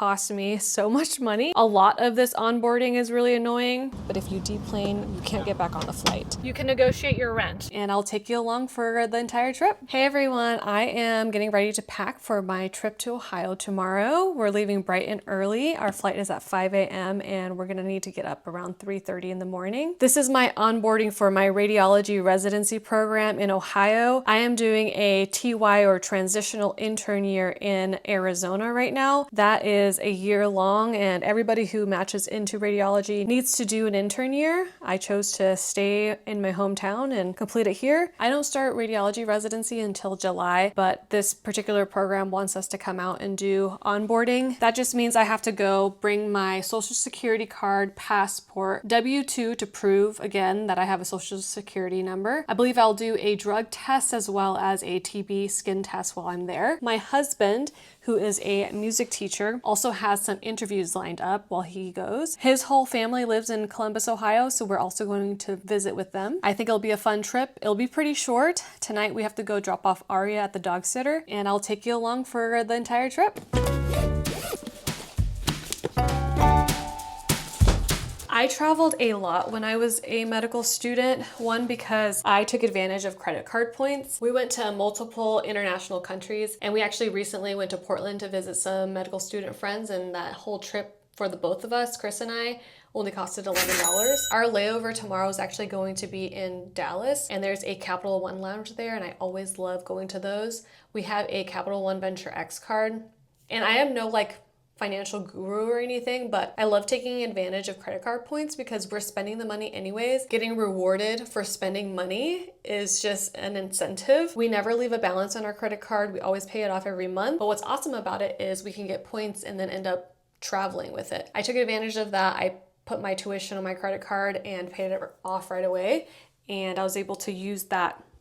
cost me so much money. A lot of this onboarding is really annoying, but if you deplane, you can't get back on the flight. You can negotiate your rent, and I'll take you along for the entire trip. Hey everyone, I am getting ready to pack for my trip to Ohio tomorrow. We're leaving bright and early. Our flight is at 5 a.m. and we're gonna need to get up around 3:30 in the morning. This is my onboarding for my radiology residency program in Ohio. I am doing a TY or transitional intern year in Arizona right now. That is a year long, and everybody who matches into radiology needs to do an intern year. I chose to stay in my hometown and complete it here. I don't start radiology residency until July, but this particular program wants us to come out and do onboarding. That just means I have to go bring my social security card, passport, W-2 to prove again that I have a social security number. I believe I'll do a drug test as well as a TB skin test while I'm there. My husband, who is a music teacher, also has some interviews lined up while he goes. His whole family lives in Columbus, Ohio, so we're also going to visit with them. I think it'll be a fun trip. It'll be pretty short. Tonight we have to go drop off Aria at the dog sitter, and I'll take you along for the entire trip. I traveled a lot when I was a medical student. One, because I took advantage of credit card points. We went to multiple international countries, and we actually recently went to Portland to visit some medical student friends, and that whole trip for the both of us, Chris and I, only costed $11. Our layover tomorrow is actually going to be in Dallas, and there's a Capital One lounge there, and I always love going to those. We have a Capital One Venture X card, and I am no financial guru or anything, but I love taking advantage of credit card points because we're spending the money anyways. Getting rewarded for spending money is just an incentive. We never leave a balance on our credit card. We always pay it off every month. But what's awesome about it is we can get points and then end up traveling with it. I took advantage of that. I put my tuition on my credit card and paid it off right away. And I was able to use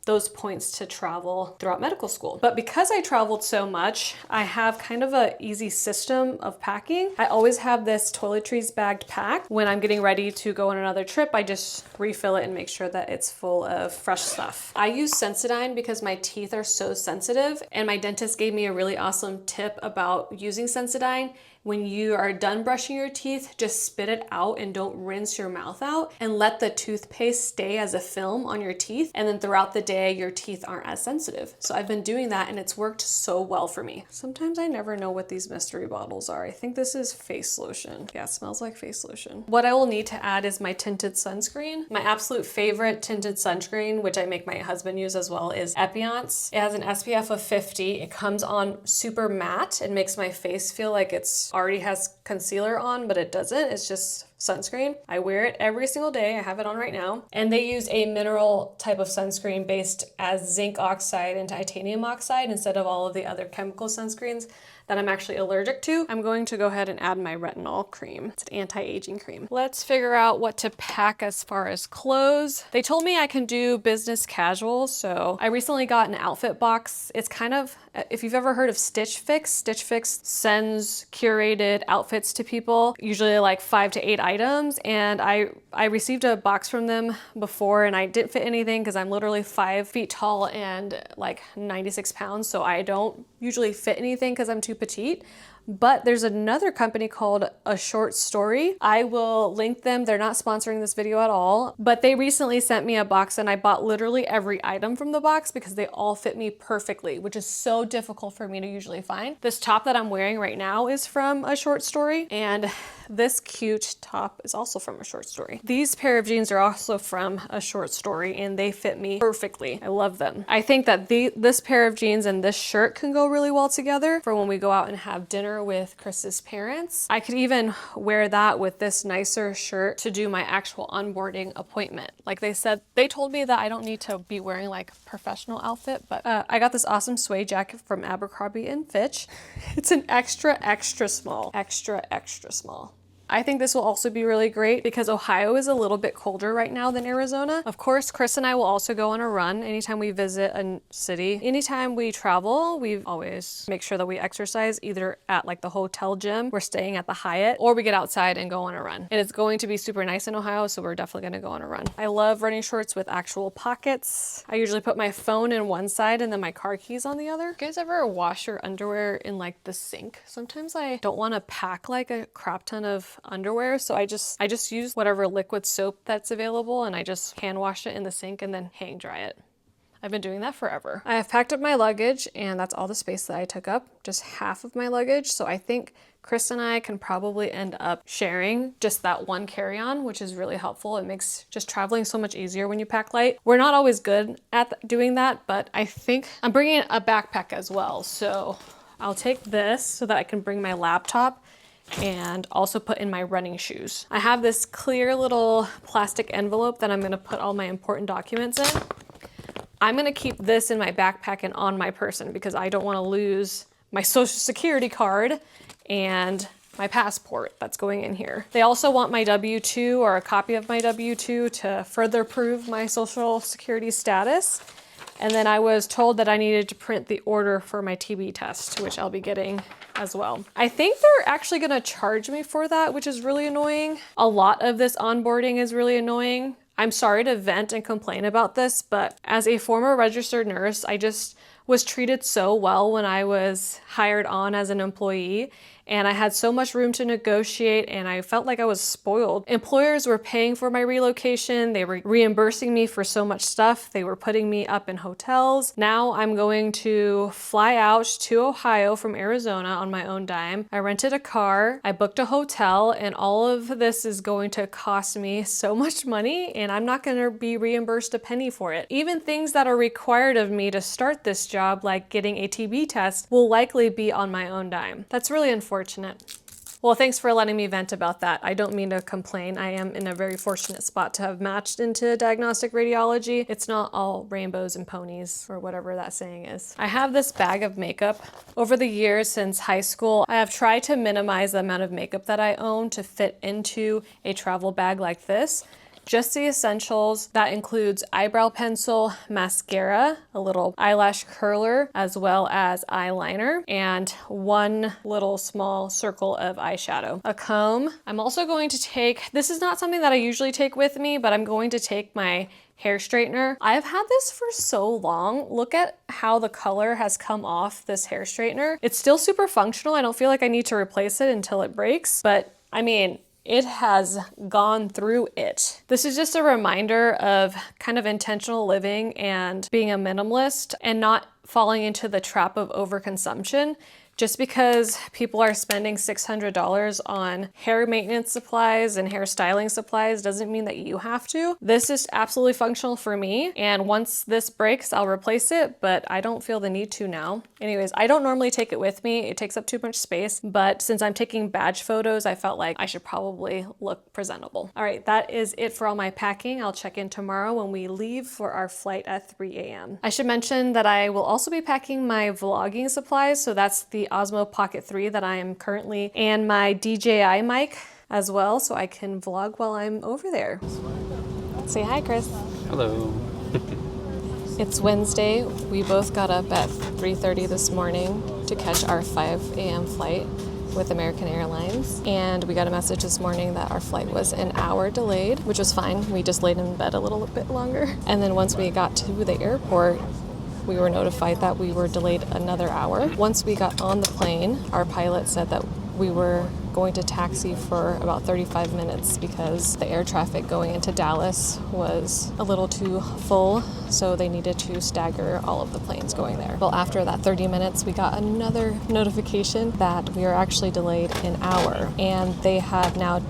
those points to travel throughout medical school. But because I traveled so much, I have kind of an easy system of packing. I always have this toiletries bagged pack. When I'm getting ready to go on another trip, I just refill it and make sure that it's full of fresh stuff. I use Sensodyne because my teeth are so sensitive, and my dentist gave me a really awesome tip about using Sensodyne. When you are done brushing your teeth, just spit it out and don't rinse your mouth out, and let the toothpaste stay as a film on your teeth. And then throughout the day, your teeth aren't as sensitive. So I've been doing that, and it's worked so well for me. Sometimes I never know what these mystery bottles are. I think this is face lotion. Yeah, it smells like face lotion. What I will need to add is my tinted sunscreen. My absolute favorite tinted sunscreen, which I make my husband use as well, is Epionce. It has an SPF of 50. It comes on super matte and makes my face feel like it's already has concealer on, but it doesn't. It's just sunscreen. I wear it every single day. I have it on right now. And they use a mineral type of sunscreen based as zinc oxide and titanium oxide instead of all of the other chemical sunscreens that I'm actually allergic to. I'm going to go ahead and add my retinol cream. It's an anti-aging cream. Let's figure out what to pack as far as clothes. They told me I can do business casual, so I recently got an outfit box. It's kind of, if you've ever heard of Stitch Fix sends curated outfits to people, usually like 5 to 8 items, and I received a box from them before, and I didn't fit anything because I'm literally 5 feet tall and like 96 pounds, so I don't usually fit anything because I'm too petite. But there's another company called A Short Story. I will link them. They're not sponsoring this video at all, but they recently sent me a box, and I bought literally every item from the box because they all fit me perfectly, which is so difficult for me to usually find. This top that I'm wearing right now is from A Short Story, and this cute top is also from A Short Story. These pair of jeans are also from A Short Story, and they fit me perfectly. I love them. I think that this pair of jeans and this shirt can go really well together for when we go out and have dinner with Chris's parents. I could even wear that with this nicer shirt to do my actual onboarding appointment. Like they said, they told me that I don't need to be wearing like professional outfit, but I got this awesome suede jacket from Abercrombie & Fitch. It's an extra small. I think this will also be really great because Ohio is a little bit colder right now than Arizona. Of course, Chris and I will also go on a run anytime we visit a city. Anytime we travel, we always make sure that we exercise either at like the hotel gym, we're staying at the Hyatt, or we get outside and go on a run. And it's going to be super nice in Ohio, so we're definitely gonna go on a run. I love running shorts with actual pockets. I usually put my phone in one side and then my car keys on the other. You guys ever wash your underwear in like the sink? Sometimes I don't want to pack like a crap ton of underwear, so I just use whatever liquid soap that's available and I just hand wash it in the sink and then hang dry it. I've been doing that forever. I have packed up my luggage and that's all the space that I took up, just half of my luggage. So I think Chris and I can probably end up sharing just that one carry-on, which is really helpful. It makes just traveling so much easier when you pack light. We're not always good at doing that, but I think I'm bringing a backpack as well. So I'll take this so that I can bring my laptop and also put in my running shoes. I have this clear little plastic envelope that I'm gonna put all my important documents in. I'm gonna keep this in my backpack and on my person because I don't wanna lose my social security card and my passport that's going in here. They also want my W-2 or a copy of my W-2 to further prove my social security status. And then I was told that I needed to print the order for my TB test, which I'll be getting as well. I think they're actually gonna charge me for that, which is really annoying. A lot of this onboarding is really annoying. I'm sorry to vent and complain about this, but as a former registered nurse, I just was treated so well when I was hired on as an employee, and I had so much room to negotiate and I felt like I was spoiled. Employers were paying for my relocation, they were reimbursing me for so much stuff, they were putting me up in hotels. Now I'm going to fly out to Ohio from Arizona on my own dime. I rented a car, I booked a hotel, and all of this is going to cost me so much money and I'm not gonna be reimbursed a penny for it. Even things that are required of me to start this job, like getting a TB test, will likely be on my own dime. That's really unfortunate. Well, thanks for letting me vent about that. I don't mean to complain. I am in a very fortunate spot to have matched into diagnostic radiology. It's not all rainbows and ponies, or whatever that saying is. I have this bag of makeup. Over the years since high school, I have tried to minimize the amount of makeup that I own to fit into a travel bag like this. Just the essentials. That includes eyebrow pencil, mascara, a little eyelash curler, as well as eyeliner, and one little small circle of eyeshadow. A comb. I'm also going to take, this is not something that I usually take with me, but I'm going to take my hair straightener. I've had this for so long. Look at how the color has come off this hair straightener. It's still super functional. I don't feel like I need to replace it until it breaks, but I mean, it has gone through it. This is just a reminder of kind of intentional living and being a minimalist and not falling into the trap of overconsumption. Just because people are spending $600 on hair maintenance supplies and hair styling supplies doesn't mean that you have to. This is absolutely functional for me, and once this breaks, I'll replace it, but I don't feel the need to now. Anyways, I don't normally take it with me. It takes up too much space, but since I'm taking badge photos, I felt like I should probably look presentable. All right, that is it for all my packing. I'll check in tomorrow when we leave for our flight at 3 a.m. I should mention that I will also be packing my vlogging supplies, so that's the Osmo Pocket 3 that I am currently, and my DJI mic as well, so I can vlog while I'm over there. Say hi, Chris. Hello. It's Wednesday. We both got up at 3:30 this morning to catch our 5 a.m. flight with American Airlines, and we got a message this morning that our flight was an hour delayed, which was fine. We just laid in bed a little bit longer, and then once we got to the airport, we were notified that we were delayed another hour. Once we got on the plane, our pilot said that we were going to taxi for about 35 minutes because the air traffic going into Dallas was a little too full, so they needed to stagger all of the planes going there. Well, after that 30 minutes, we got another notification that we are actually delayed an hour, and they have now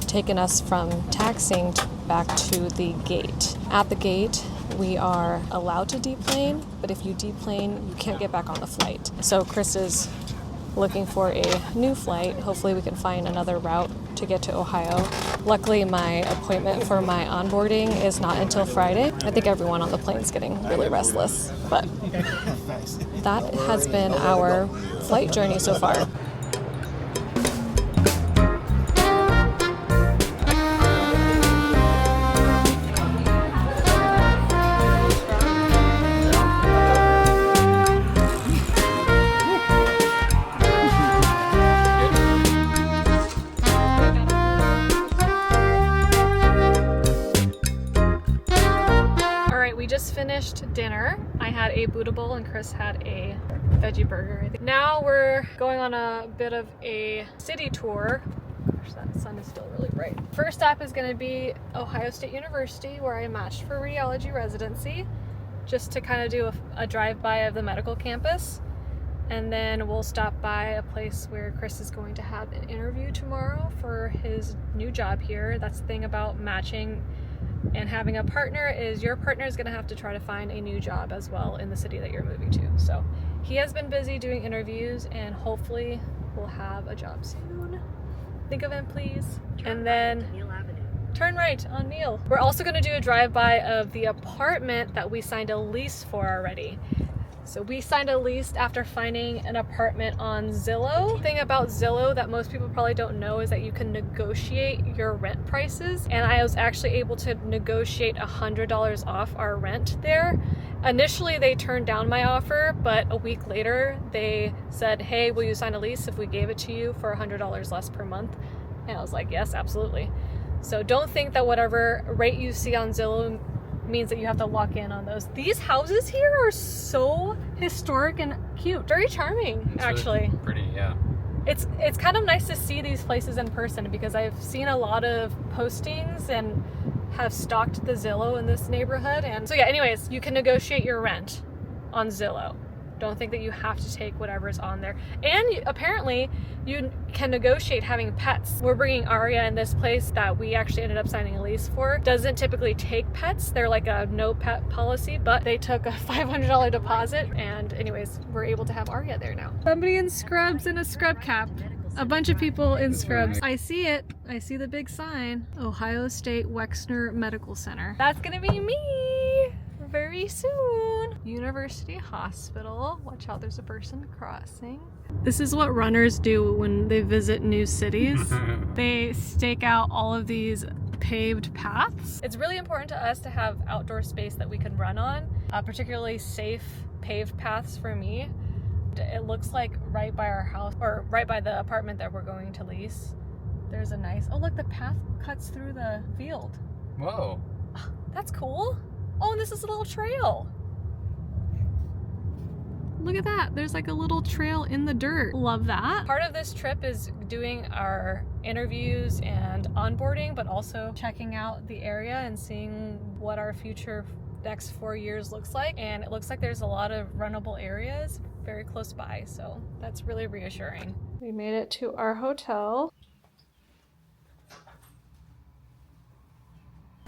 taken us from taxiing back to the gate. At the gate, we are allowed to deplane, but if you deplane, you can't get back on the flight. So Chris is looking for a new flight. Hopefully we can find another route to get to Ohio. Luckily, my appointment for my onboarding is not until Friday. I think everyone on the plane is getting really restless, but that has been our flight journey so far. finished dinner. I had a Buddha bowl and Chris had a veggie burger, I think. Now we're going on a bit of a city tour. Gosh, that sun is still really bright. First stop is going to be Ohio State University, where I matched for radiology residency, just to kind of do a drive-by of the medical campus. And then we'll stop by a place where Chris is going to have an interview tomorrow for his new job here. That's the thing about matching and having a partner, is your partner is going to have to try to find a new job as well in the city that you're moving to. So he has been busy doing interviews, and hopefully we'll have a job soon. Think of him, please. And then turn right on Neil. We're also going to do a drive-by of the apartment that we signed a lease for already. So we signed a lease after finding an apartment on Zillow. The thing about Zillow that most people probably don't know is that you can negotiate your rent prices. And I was actually able to negotiate $100 off our rent there. Initially, they turned down my offer, but a week later, they said, hey, will you sign a lease if we gave it to you for $100 less per month? And I was like, yes, absolutely. So don't think that whatever rate you see on Zillow means that you have to lock in on those. These houses here are so historic and cute. Very charming, it's actually. Really pretty, yeah. It's kind of nice to see these places in person, because I've seen a lot of postings and have stalked the Zillow in this neighborhood. And so yeah, anyways, you can negotiate your rent on Zillow. Don't think that you have to take whatever's on there. And apparently you can negotiate having pets. We're bringing Aria in this place that we actually ended up signing a lease for. Doesn't typically take pets. They're like a no pet policy, but they took a $500 deposit. And anyways, we're able to have Aria there now. Somebody in scrubs and a scrub cap. A bunch of people in scrubs. I see it. I see the big sign. Ohio State Wexner Medical Center. That's gonna be me very soon. University Hospital. Watch out, there's a person crossing. This is what runners do when they visit new cities. They stake out all of these paved paths. It's really important to us to have outdoor space that we can run on, particularly safe paved paths for me. It looks like right by our house, or right by the apartment that we're going to lease, there's a nice, oh look, the path cuts through the field. Whoa. That's cool. Oh, and this is a little trail. Look at that. There's like a little trail in the dirt. Love that. Part of this trip is doing our interviews and onboarding, but also checking out the area and seeing what our future next 4 years looks like. And it looks like there's a lot of runnable areas very close by, so that's really reassuring. We made it to our hotel.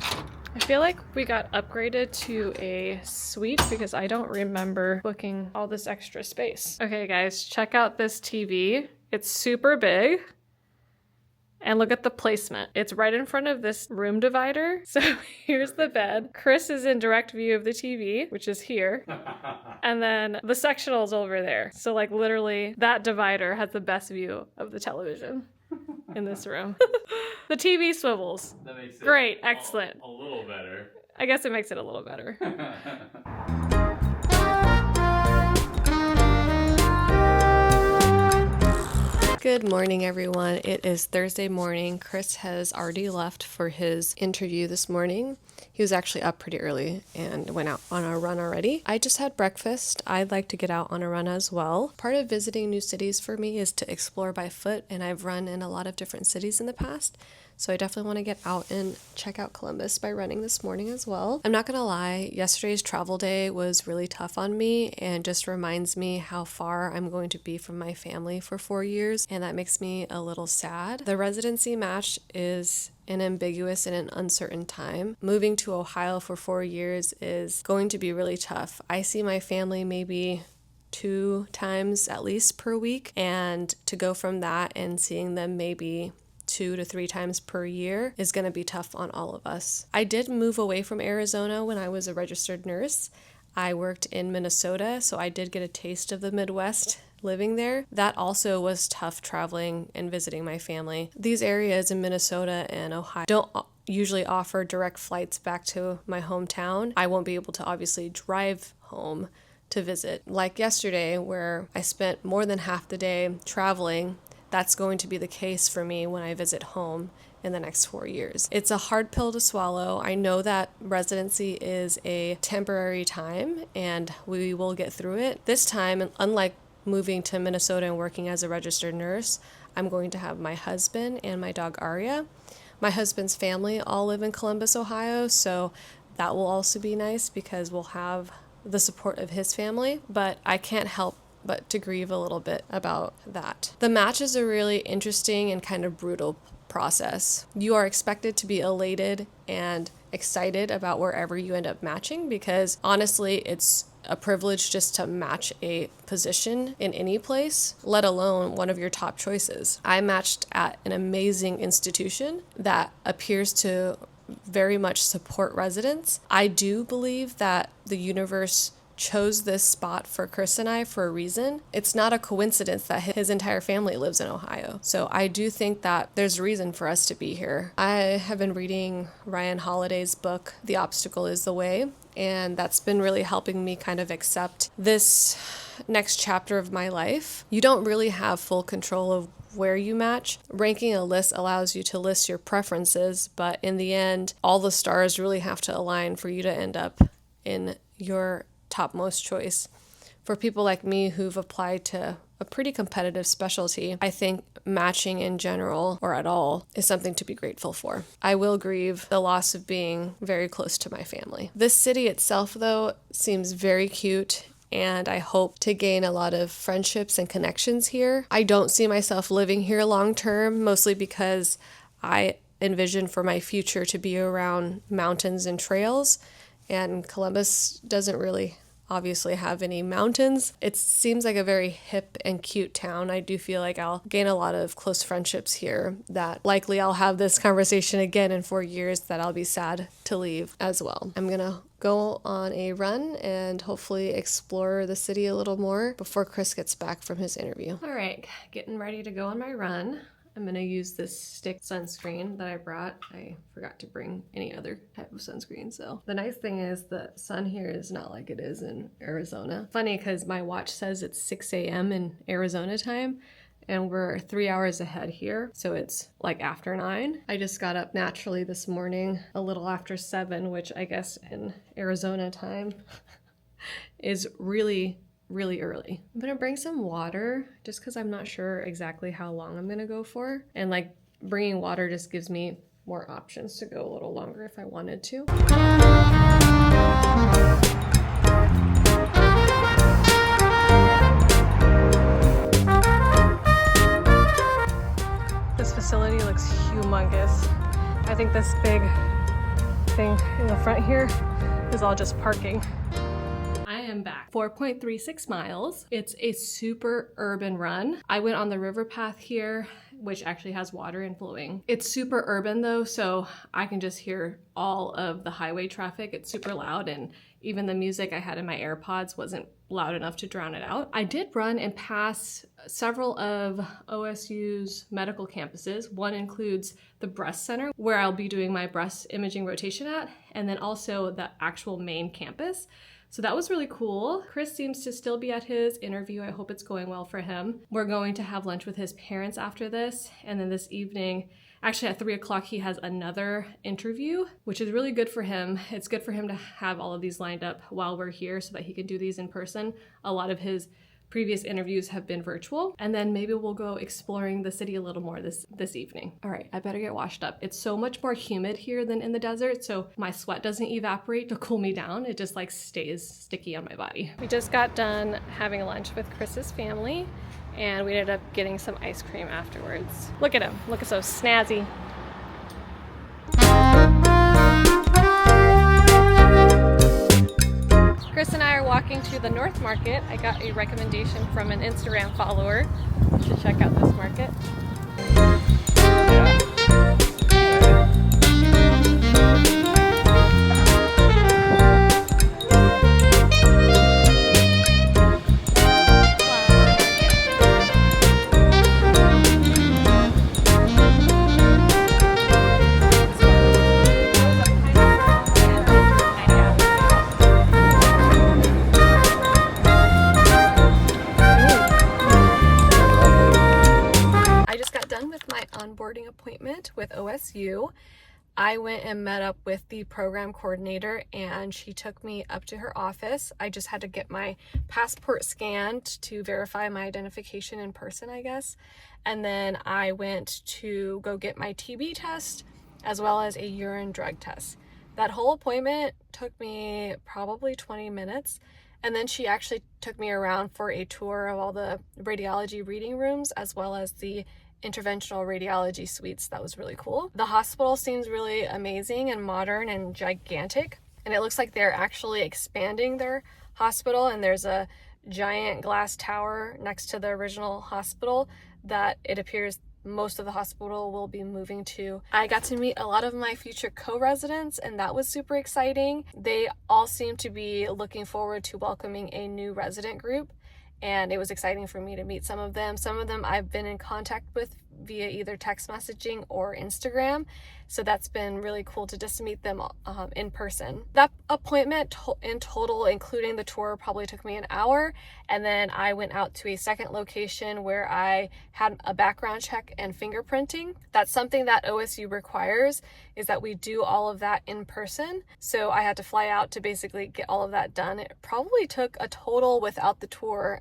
I feel like we got upgraded to a suite because I don't remember booking all this extra space. Okay guys, check out this TV. It's super big. And look at the placement. It's right in front of this room divider. So here's the bed. Chris is in direct view of the TV, which is here. And then the sectional's over there. So like literally that divider has the best view of the television in this room. The TV swivels. That makes it great, excellent. A little better. I guess it makes it a little better. Good morning, everyone. It is Thursday morning. Chris has already left for his interview this morning. He was actually up pretty early and went out on a run already. I just had breakfast. I'd like to get out on a run as well. Part of visiting new cities for me is to explore by foot, and I've run in a lot of different cities in the past. So I definitely want to get out and check out Columbus by running this morning as well. I'm not gonna lie, yesterday's travel day was really tough on me and just reminds me how far I'm going to be from my family for 4 years, and that makes me a little sad. The residency match is an ambiguous and an uncertain time. Moving to Ohio for 4 years is going to be really tough. I see my family maybe 2 times at least per week, and to go from that and seeing them maybe 2 to 3 times per year is going to be tough on all of us. I did move away from Arizona when I was a registered nurse. I worked in Minnesota, so I did get a taste of the Midwest living there. That also was tough traveling and visiting my family. These areas in Minnesota and Ohio don't usually offer direct flights back to my hometown. I won't be able to obviously drive home to visit. Like yesterday, where I spent more than half the day traveling that's going to be the case for me when I visit home in the next 4 years. It's a hard pill to swallow. I know that residency is a temporary time and we will get through it. This time, unlike moving to Minnesota and working as a registered nurse, I'm going to have my husband and my dog Aria. My husband's family all live in Columbus, Ohio, so that will also be nice because we'll have the support of his family, but I can't help but to grieve a little bit about that. The match is a really interesting and kind of brutal process. You are expected to be elated and excited about wherever you end up matching because honestly, it's a privilege just to match a position in any place, let alone one of your top choices. I matched at an amazing institution that appears to very much support residents. I do believe that the universe chose this spot for Chris and I for a reason. It's not a coincidence that his entire family lives in Ohio. So I do think that there's a reason for us to be here. I have been reading Ryan Holiday's book, The Obstacle is the Way, and that's been really helping me kind of accept this next chapter of my life. You don't really have full control of where you match. Ranking a list allows you to list your preferences, but in the end, all the stars really have to align for you to end up in your topmost choice. For people like me who've applied to a pretty competitive specialty, I think matching in general or at all is something to be grateful for. I will grieve the loss of being very close to my family. This city itself, though, seems very cute, and I hope to gain a lot of friendships and connections here. I don't see myself living here long term, mostly because I envision for my future to be around mountains and trails, and Columbus doesn't really obviously have any mountains. It seems like a very hip and cute town. I do feel like I'll gain a lot of close friendships here that likely I'll have this conversation again in 4 years that I'll be sad to leave as well. I'm gonna go on a run and hopefully explore the city a little more before Chris gets back from his interview. All right, getting ready to go on my run. I'm going to use this stick sunscreen that I brought. I forgot to bring any other type of sunscreen. So the nice thing is the sun here is not like it is in Arizona. Funny because my watch says it's 6 a.m. in Arizona time and we're 3 hours ahead here. So it's like after 9. I just got up naturally this morning a little after 7, which I guess in Arizona time is really early. I'm gonna bring some water just because I'm not sure exactly how long I'm gonna go for. And like bringing water just gives me more options to go a little longer if I wanted to. This facility looks humongous. I think this big thing in the front here is all just parking. I am back. 4.36 miles. It's a super urban run. I went on the river path here, which actually has water inflowing. It's super urban though, so I can just hear all of the highway traffic. It's super loud, and even the music I had in my AirPods wasn't loud enough to drown it out. I did run and pass several of OSU's medical campuses. One includes the breast center, where I'll be doing my breast imaging rotation at, and then also the actual main campus. So that was really cool. Chris seems to still be at his interview. I hope it's going well for him. We're going to have lunch with his parents after this. And then this evening, actually at 3 o'clock, he has another interview, which is really good for him. It's good for him to have all of these lined up while we're here so that he can do these in person. A lot of his previous interviews have been virtual. And then maybe we'll go exploring the city a little more this evening. All right, I better get washed up. It's so much more humid here than in the desert, so my sweat doesn't evaporate to cool me down. It just like stays sticky on my body. We just got done having lunch with Chris's family, and we ended up getting some ice cream afterwards. Look at him, look so snazzy. Chris and I are walking to the North Market. I got a recommendation from an Instagram follower to check out this market. onboarding appointment with OSU. I went and met up with the program coordinator and she took me up to her office. I just had to get my passport scanned to verify my identification in person, I guess. And then I went to go get my TB test as well as a urine drug test. That whole appointment took me probably 20 minutes. And then she actually took me around for a tour of all the radiology reading rooms as well as the interventional radiology suites. That was really cool. The hospital seems really amazing and modern and gigantic, and it looks like they're actually expanding their hospital, and there's a giant glass tower next to the original hospital that it appears most of the hospital will be moving to. I got to meet a lot of my future co-residents, and that was super exciting. They all seem to be looking forward to welcoming a new resident group, and it was exciting for me to meet some of them. Some of them I've been in contact with via either text messaging or Instagram, so that's been really cool to just meet them in person. That appointment in total, including the tour, probably took me an hour, and then I went out to a second location where I had a background check and fingerprinting. That's something that OSU requires, is that we do all of that in person, so I had to fly out to basically get all of that done. It probably took a total, without the tour,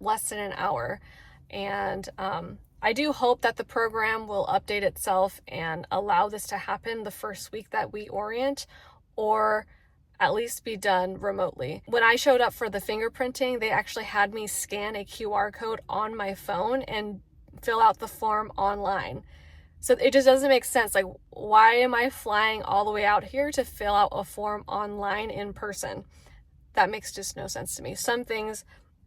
less than an hour, and I do hope that the program will update itself and allow this to happen the first week that we orient, or at least be done remotely. When I showed up for the fingerprinting, they actually had me scan a QR code on my phone and fill out the form online. So it just doesn't make sense. Like, why am I flying all the way out here to fill out a form online in person? That makes just no sense to me. Some things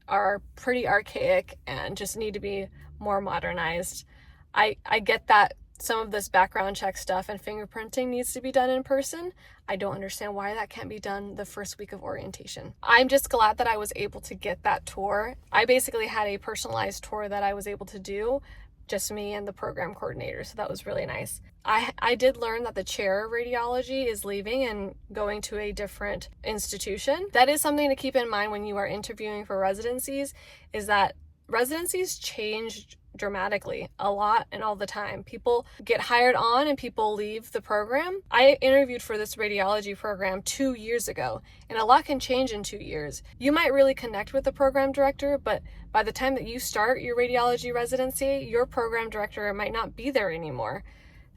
are pretty archaic and just need to be more modernized. I get that some of this background check stuff and fingerprinting needs to be done in person. I don't understand why that can't be done the first week of orientation. I'm just glad that I was able to get that tour. I basically had a personalized tour that I was able to do, just me and the program coordinator, so that was really nice. I did learn that the chair of radiology is leaving and going to a different institution. That is something to keep in mind when you are interviewing for residencies, is that residencies change dramatically a lot and all the time. People get hired on and people leave the program. I interviewed for this radiology program 2 years ago, and a lot can change in 2 years. You might really connect with the program director, but by the time that you start your radiology residency, your program director might not be there anymore.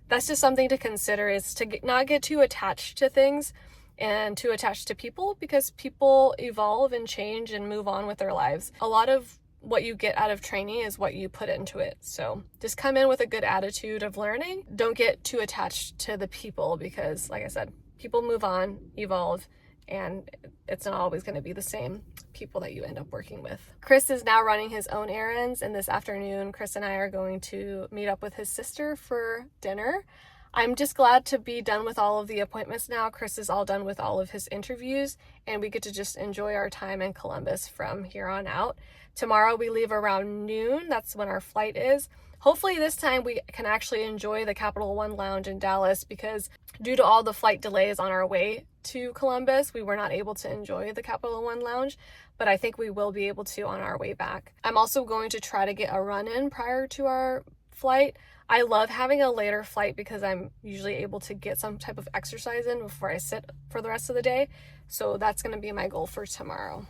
That's just something to consider, is to not get too attached to things and too attached to people, because people evolve and change and move on with their lives. A lot of what you get out of training is what you put into it. So just come in with a good attitude of learning. Don't get too attached to the people, because like I said, people move on, evolve, and it's not always going to be the same people that you end up working with. Chris is now running his own errands, and this afternoon Chris and I are going to meet up with his sister for dinner. I'm just glad to be done with all of the appointments now. Chris is all done with all of his interviews, and we get to just enjoy our time in Columbus from here on out. Tomorrow we leave around noon. That's when our flight is. Hopefully this time we can actually enjoy the Capital One Lounge in Dallas, because due to all the flight delays on our way to Columbus, we were not able to enjoy the Capital One Lounge, but I think we will be able to on our way back. I'm also going to try to get a run-in prior to our flight. I love having a later flight because I'm usually able to get some type of exercise in before I sit for the rest of the day. So that's going to be my goal for tomorrow.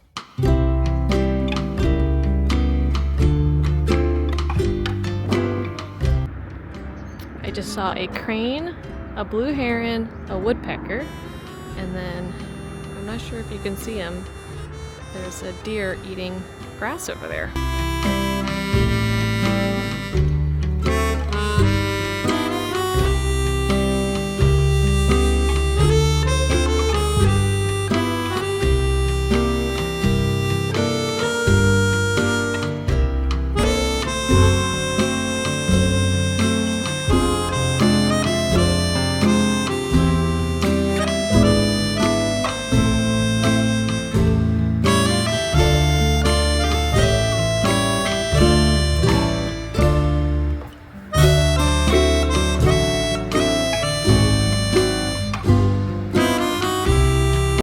I just saw a crane, a blue heron, a woodpecker, and then I'm not sure if you can see him. There's a deer eating grass over there.